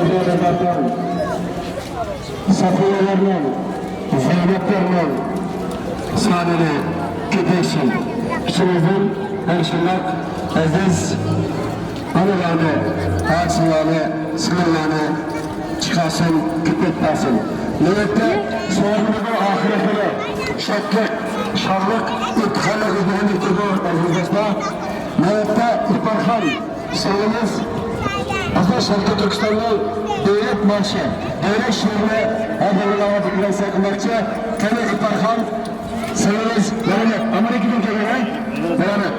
Kızılaylardan, Safiyelerden, Zeyneplerden sadece gidesin. İçimizden hemşirlik, aziz anılarını, ağaçlarını, sınırlarını çıkarsın, kütletmesin. Niyette sorumluluğu ahiretine, şeklik, şanlık, ittiharlık üzerindeki aziz dostlar. Niyette İkbalhan, sevgimiz Aslan Şarkı Türkistan'ın devlet marşı, devlet şiirine adamlarına dikkat sakınmakçı, Temel İkbalhan, sevgimiz Mehmet, Amerika ülkelerine beraber.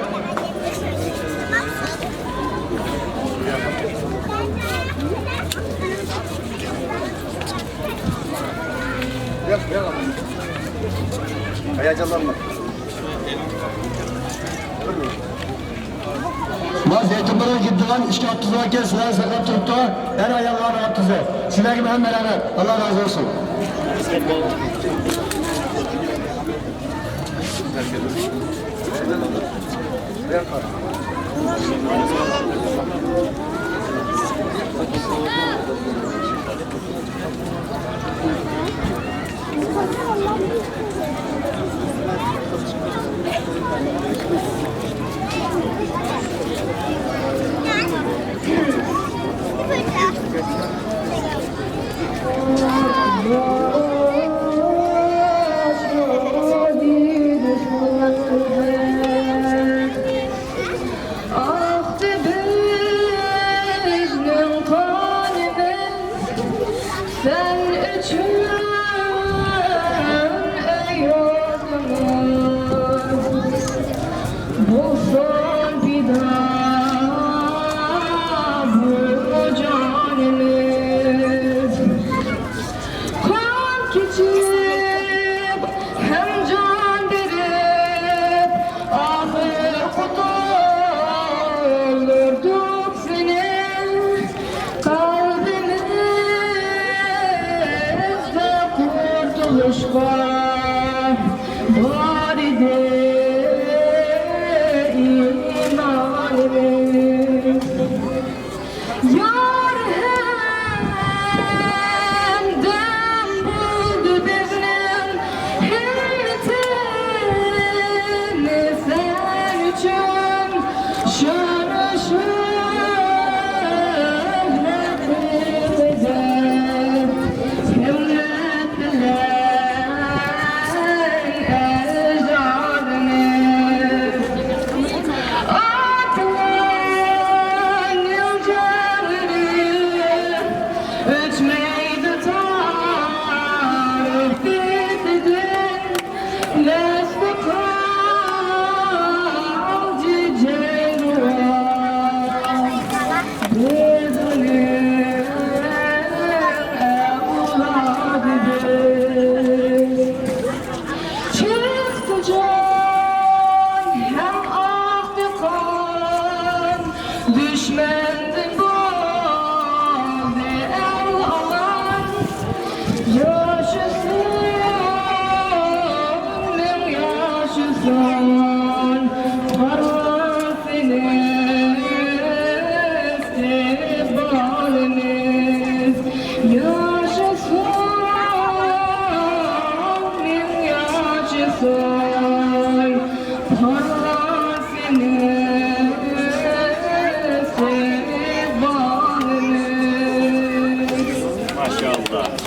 Gel. Heyecanlanma. Mas Zeytinburnu'na gittiğin işki attığı kez sizler sakat tuttu, her ayağlarına attığı. Sizler gibi hem beraber, Allah razı olsun.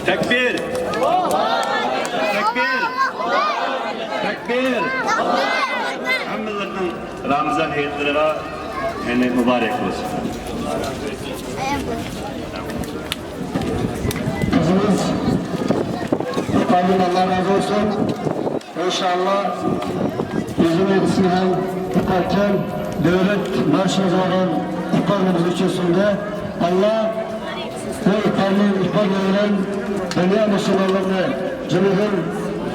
Tekbir! Tekbir! Hammalarının Ramazan hayatları mübarek olsun. Kızımız İkbal'ın Allah razı olsun. İnşallah 127'sinden tutarken devlet marşımız olan İkbal'ımız içerisinde Allah bu İkbal'ı veren dünya Müslümanlarını, cümleden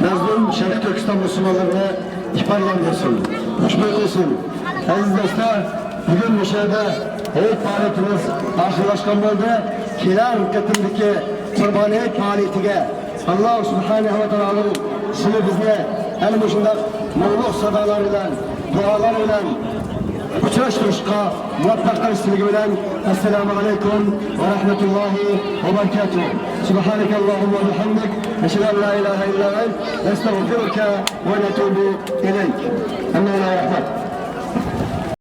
Nazlım Şerif Türkistan Müslümanlarını İkbal'landırsın, hoşnut olsun. Aziz dostlar, bugün bu şeyde heyet faaliyetimiz ahırlaşkan oldu. Kilar katındaki kurbaniyet faaliyetiga Allah Subhanahu ve Teala'nın şimdi bizne en başında mevluk sadalarıyla, dualarıyla uçurashtirishga muvaffaq qilishligi bilan assalomu alaykum va rahmatullohi va barakatuh. Subhanakallahumma va bihamdik, ashhadu an la ilaha illa ant, nastaghfiruka va natubu ilayk. Hamma rahmat.